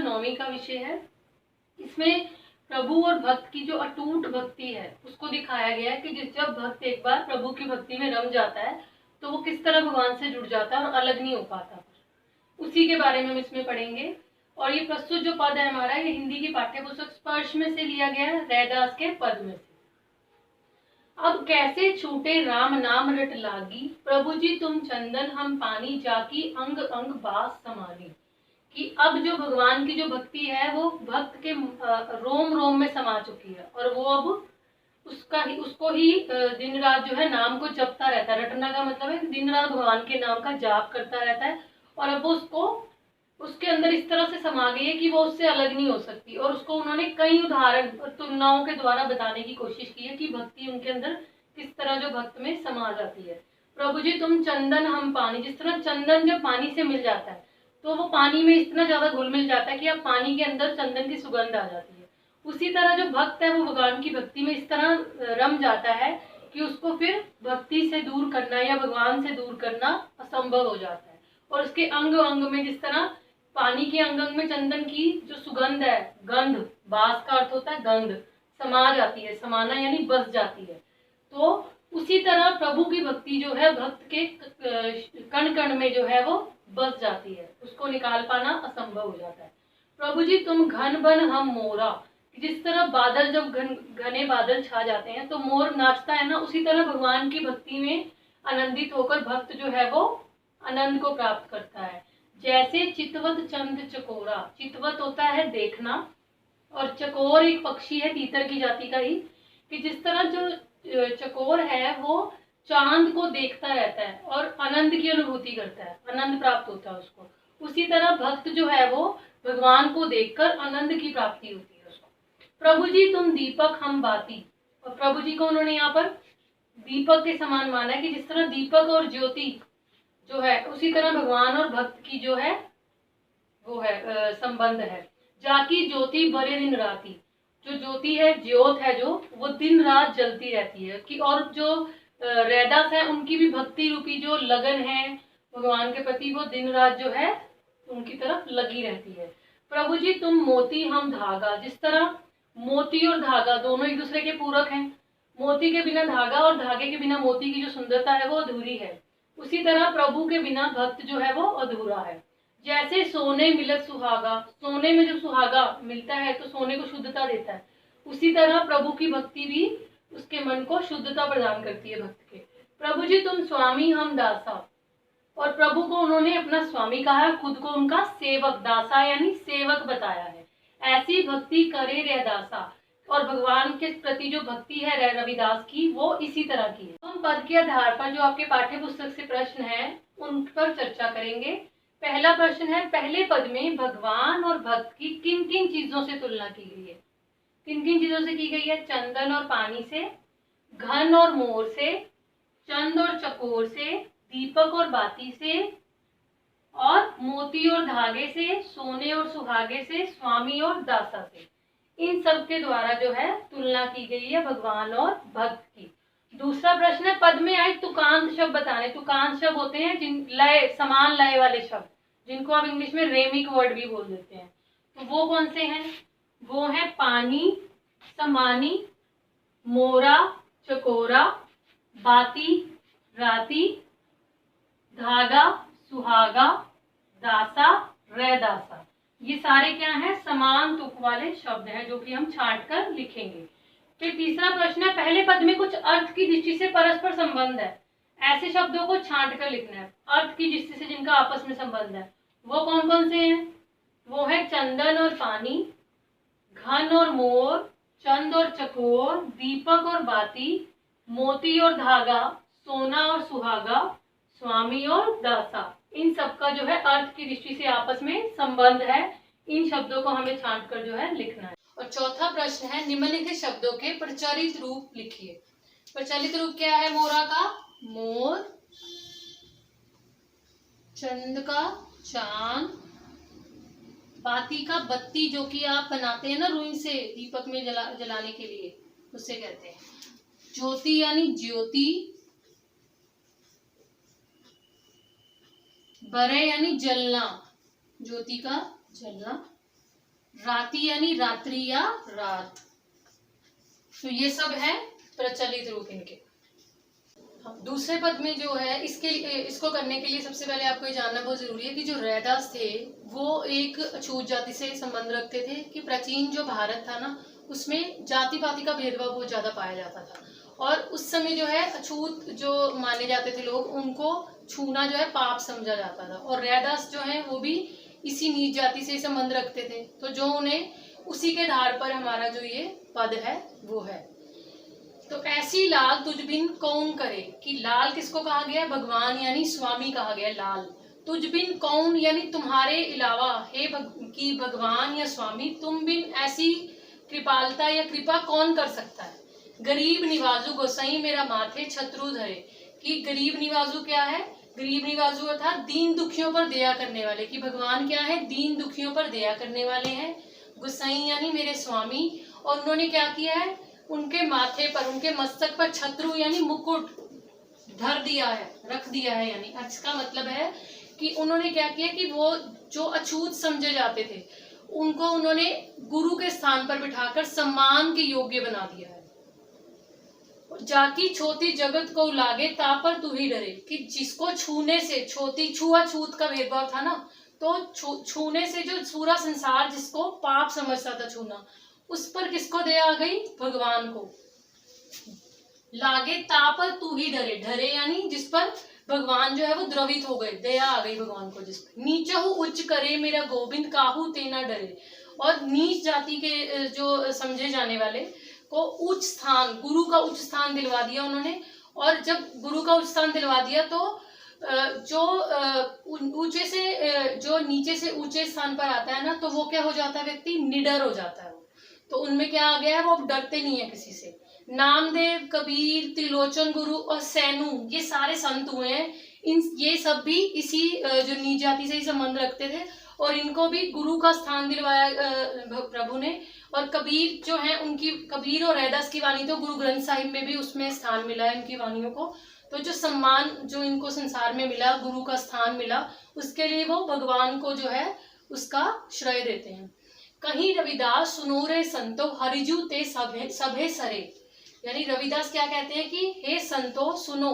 9वीं का विषय है। इसमें प्रभु और भक्त की जो अटूट भक्ति है उसको दिखाया गया है कि जब भक्त एक बार प्रभु की भक्ति में रम जाता है तो वो किस तरह भगवान से जुड़ जाता है और अलग नहीं हो पाता। उसी के बारे में हम इसमें पढ़ेंगे। और ये प्रस्तुत जो पद है हमारा, ये हिंदी की पाठ्य पुस्तक स्पर्श में से लिया गया है, रैदास के पद में से। अब कैसे छूटे राम नाम रट लागी, प्रभु जी तुम चंदन हम पानी, जाकी अंग अंग बास समानी। कि अब जो भगवान की जो भक्ति है वो भक्त के रोम रोम में समा चुकी है और वो अब उसको ही दिन रात जो है नाम को जपता रहता है। रटना का मतलब है दिन रात भगवान के नाम का जाप करता रहता है और अब वो उसको उसके अंदर इस तरह से समा गई है कि वो उससे अलग नहीं हो सकती। और उसको उन्होंने कई उदाहरण और तुलनाओं के द्वारा बताने की कोशिश की है कि भक्ति उनके अंदर किस तरह जो भक्त में समा जाती है। प्रभु जी तुम चंदन हम पानी, जिस तरह चंदन जब पानी से मिल जाता है तो वो पानी में इतना ज्यादा घुल मिल जाता है कि अब पानी के अंदर चंदन की सुगंध आ जाती है। उसी तरह जो भक्त है वो भगवान की भक्ति में इस तरह रम जाता है कि उसको फिर भक्ति से दूर करना या भगवान से दूर करना असंभव हो जाता है। और उसके अंग अंग में, जिस तरह पानी के अंग अंग में चंदन की जो सुगंध है, गंध, बास का अर्थ होता है गंध, समा जाती है, समाना यानी बस जाती है। तो उसी तरह प्रभु की भक्ति जो है भक्त के कण कण में जो है वो बस जाती है, उसको निकाल पाना असंभव हो जाता है। प्रभु जी तुम घन बन हम मोरा, जिस तरह बादल जब घने बादल छा जाते हैं तो मोर नाचता है ना, उसी तरह भगवान की भक्ति में आनंदित होकर भक्त जो है वो आनंद को प्राप्त करता है। जैसे चितवत चंद चकोरा, चितवत होता है देखना और चकोर एक पक्षी है तीतर की जाति का ही, कि जिस तरह जो चकोर है वो चांद को देखता रहता है और आनंद की अनुभूति करता है, आनंद प्राप्त होता है उसको। उसी तरह भक्त जो है वो भगवान को देखकर आनंद की प्राप्ति होती है उसको। प्रभु जी तुम दीपक हम बाती, और प्रभु जी को उन्होंने यहाँ पर दीपक के समान माना है कि जिस तरह दीपक और ज्योति जो है उसी तरह भगवान और भक्त की जो है वो है संबंध है। जाकी ज्योति बरे दिन राती, जो ज्योति है, ज्योत है जो, वो दिन रात जलती रहती है। कि और जो रैदास है उनकी भी भक्ति रूपी जो लगन है भगवान के प्रति, वो दिन रात जो है उनकी तरफ लगी रहती है। प्रभु जी तुम मोती हम धागा, जिस तरह मोती और धागा दोनों एक दूसरे के पूरक हैं, मोती के बिना धागा और धागे के बिना मोती की जो सुंदरता है वो अधूरी है, उसी तरह प्रभु के बिना भक्त जो है वो अधूरा है। जैसे सोने मिलत सुहागा, सोने में जब सुहागा मिलता है तो सोने को शुद्धता देता है, उसी तरह प्रभु की भक्ति भी उसके मन को शुद्धता प्रदान करती है भक्त के। प्रभु जी तुम स्वामी हम दासा, और प्रभु को उन्होंने अपना स्वामी कहा है, खुद को उनका सेवक, दासा यानी सेवक बताया है। ऐसी भक्ति करे रैदासा, और भगवान के प्रति जो भक्ति है रविदास की वो इसी तरह की है। हम पद के आधार पर जो आपके पाठ्य पुस्तक से प्रश्न है उन पर चर्चा करेंगे। पहला प्रश्न है, पहले पद में भगवान और भक्त की किन किन चीजों से तुलना की गई है? किन किन चीजों से की गई है? चंदन और पानी से, घन और मोर से, चंद और चकोर से, दीपक और बाती से, और मोती और धागे से, सोने और सुहागे से, स्वामी और दासा से। इन सब के द्वारा जो है तुलना की गई है भगवान और भक्त की। दूसरा प्रश्न है, पद में आए तुकांत शब्द बताने। तुकांत शब्द होते हैं जिन लय, समान लय वाले शब्द, जिनको आप इंग्लिश में रेमिक वर्ड भी बोल देते हैं। तो वो कौन से हैं? वो है पानी, समानी, मोरा, चकोरा, बाती, राती, धागा, सुहागा, दासा, रैदासा। ये सारे क्या हैं? समान तुक वाले शब्द हैं जो कि हम छांट कर लिखेंगे। फिर तीसरा प्रश्न है, पहले पद में कुछ अर्थ की दृष्टि से परस्पर संबंध है, ऐसे शब्दों को छांट कर लिखना है अर्थ की दृष्टि से जिनका आपस में संबंध है। वो कौन कौन से हैं? वो है चंदन और पानी, घन और मोर, चंद और चकोर, दीपक और बाती, मोती और धागा, सोना और सुहागा, स्वामी और दासा। इन सबका जो है अर्थ की दृष्टि से आपस में संबंध है। इन शब्दों को हमें छांट कर जो है लिखना है। और चौथा प्रश्न है, निम्नलिखित शब्दों के प्रचलित रूप लिखिए। प्रचलित रूप क्या है मोरा का? मोर, चंद का चांद, बाती का बत्ती, जो कि आप बनाते हैं ना रुई से दीपक में जलाने के लिए, उससे कहते हैं। ज्योति यानी ज्योति, बरे यानी जलना, ज्योति का जलना, राति यानी रात्रि या रात। तो ये सब है प्रचलित रूप इनके। दूसरे पद में जो है इसको करने के लिए सबसे पहले आपको ये जानना बहुत जरूरी है कि जो रैदास थे वो एक अछूत जाति से संबंध रखते थे। कि प्राचीन जो भारत था ना उसमें जाति पाति का भेदभाव बहुत ज्यादा पाया जाता था, और उस समय जो है अछूत जो माने जाते थे लोग, उनको छूना जो है पाप समझा जाता था। और रैदास जो है वो भी इसी नीच जाति से संबंध रखते थे, तो जो उन्हें उसी के आधार पर हमारा जो ये पद है वो है। तो ऐसी लाल तुझ बिन कौन करे, कि लाल किसको कहा गया? भगवान यानी स्वामी कहा गया लाल। तुझ बिन कौन यानी तुम्हारे अलावा, हे कि भगवान या स्वामी तुम बिन ऐसी कृपालता या कृपा कौन कर सकता है। गरीब निवाजू गोसाई मेरा माथे छत्रु धरे, कि गरीब निवाजू क्या है? गरीब निवाजू अर्थात दीन दुखियों पर दया करने वाले, कि भगवान क्या है? दीन दुखियों पर दया करने वाले हैं। गोसाई यानी मेरे स्वामी, और उन्होंने क्या किया है? उनके माथे पर, उनके मस्तक पर छत्रु यानी मुकुट धर दिया है, रख दिया है। यानी इसका मतलब है कि उन्होंने क्या किया कि वो जो अछूत समझे जाते थे उनको उन्होंने गुरु के स्थान पर बिठाकर सम्मान के योग्य बना दिया है। जाकी छोटी जगत को लागे ता पर तू ही डरे, कि जिसको छूने से, छुआछूत का भेदभाव था ना, तो छूने से जो पूरा संसार जिसको पाप समझता था छूना, उस पर किसको दया आ गई? भगवान को। लागे ता पर तू ही डरे, डरे यानी जिस पर भगवान जो है वो द्रवित हो गए, दया आ गई भगवान को जिस पर। नीचा हूँ उच्च करे मेरा गोविंद, काहू तेना डरे। और नीच जाति के जो समझे जाने वाले को उच्च स्थान, गुरु का उच्च स्थान दिलवा दिया उन्होंने। और जब गुरु का उच्च स्थान दिलवा दिया तो जो ऊंचे से जो नीचे से ऊंचे स्थान पर आता है ना, तो वो क्या हो जाता है? व्यक्ति निडर हो जाता है। तो उनमें क्या आ गया है? वो अब डरते नहीं है किसी से। नामदेव, कबीर, त्रिलोचन गुरु और सैनु, ये सारे संत हुए हैं। ये सब भी इसी जो नीच जाति से ही संबंध रखते थे, और इनको भी गुरु का स्थान दिलवाया प्रभु ने। और कबीर जो है, उनकी कबीर और रैदास की वाणी तो गुरु ग्रंथ साहिब में भी उसमें स्थान मिला है इनकी वाणियों को। तो जो सम्मान जो इनको संसार में मिला, गुरु का स्थान मिला, उसके लिए वो भगवान को जो है उसका श्रेय देते हैं। कहीं रविदास सुनो रे संतो हरिजू ते सभे सरे, यानी रविदास क्या कहते हैं कि हे संतो सुनो,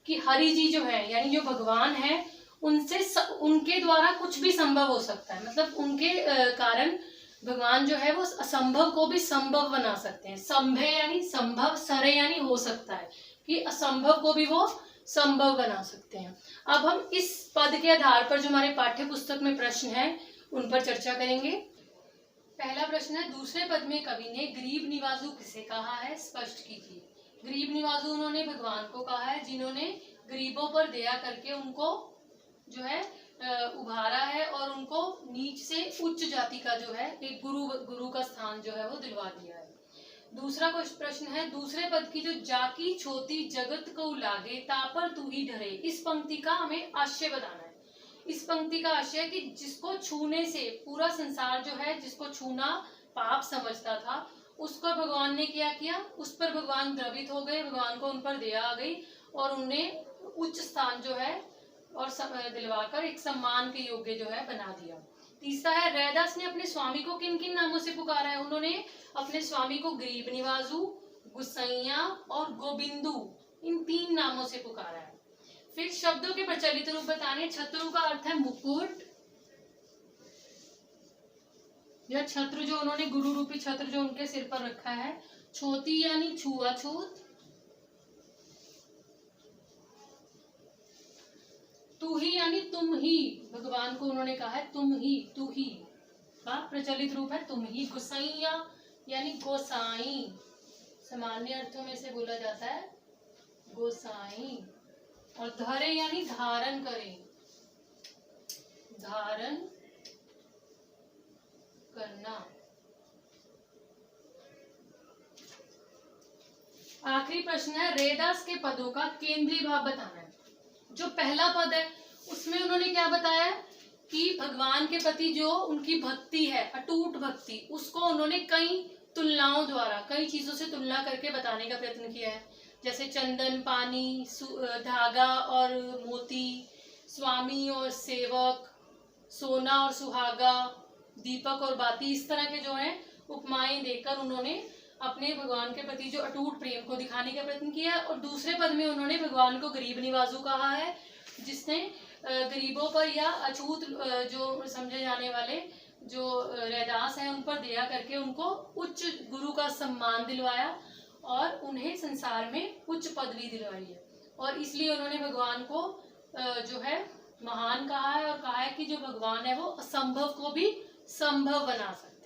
कि हरि जी जो है यानी जो भगवान है, उनसे उनके द्वारा कुछ भी संभव हो सकता है। मतलब उनके कारण भगवान जो है वो असंभव को भी संभव बना सकते हैं। संभव यानी संभव, सरे यानी हो सकता है, कि असंभव को भी वो संभव बना सकते हैं। अब हम इस पद के आधार पर जो हमारे पाठ्य पुस्तक में प्रश्न है उन पर चर्चा करेंगे। पहला प्रश्न है, दूसरे पद में कवि ने गरीब निवाजू किसे कहा है? स्पष्ट कीजिए। गरीब निवाजू उन्होंने भगवान को कहा है, जिन्होंने गरीबों पर दया करके उनको जो है उभारा है, और उनको नीच से उच्च जाति का जो है एक गुरु का स्थान जो है वो दिलवा दिया है। दूसरा प्रश्न है, दूसरे पद की जो जाकी छोटी जगत को लागे ता पर तू ही डरे, इस पंक्ति का हमें आशय बताना है। इस पंक्ति का आशय कि जिसको छूने से पूरा संसार जो है, जिसको छूना पाप समझता था, उसको भगवान ने क्या किया? उस पर भगवान द्रवित हो गए, भगवान को उन पर दया आ गई, और उन्हें उच्च स्थान जो है और दिलवाकर एक सम्मान के योग्य जो है बना दिया। तीसरा है, रैदास ने अपने स्वामी को किन किन नामों से पुकारा है? उन्होंने अपने स्वामी को गरीब निवाजू, गुसैया और गोबिंदू, इन 3 नामों से पुकारा है। फिर शब्दों के प्रचलित रूप बताने। छत्रु का अर्थ है मुकुट, यह छत्र जो उन्होंने गुरु रूपी छत्र जो उनके सिर पर रखा है। छोटी यानी छुआछूत, तू ही यानी तुम ही, भगवान को उन्होंने कहा है तुम ही, तू ही का प्रचलित रूप है तुम ही। गुसैया यानी गोसाई, सामान्य अर्थों में से बोला जाता है गोसाई। और धरे यानी धारण करे, धारण करना। आखिरी प्रश्न है, रैदास के पदों का केंद्रीय भाव बताना है। जो पहला पद है उसमें उन्होंने क्या बताया कि भगवान के प्रति जो उनकी भक्ति है, अटूट भक्ति, उसको उन्होंने कई तुलनाओं द्वारा, कई चीजों से तुलना करके बताने का प्रयत्न किया है। जैसे चंदन, पानी, धागा और मोती, स्वामी और सेवक, सोना और सुहागा, दीपक और बाती, इस तरह के जो है उपमाएं देकर उन्होंने अपने भगवान के प्रति जो अटूट प्रेम को दिखाने का प्रयत्न किया। और दूसरे पद में उन्होंने भगवान को गरीब निवाजू कहा है, जिसने गरीबों पर या अछूत जो समझे जाने वाले जो रैदास हैं उन पर दया करके उनको उच्च गुरु का सम्मान दिलवाया और उन्हें संसार में उच्च पदवी दिलवाई है। और इसलिए उन्होंने भगवान को जो है महान कहा है और कहा है कि जो भगवान है वो असंभव को भी संभव बना सकता है।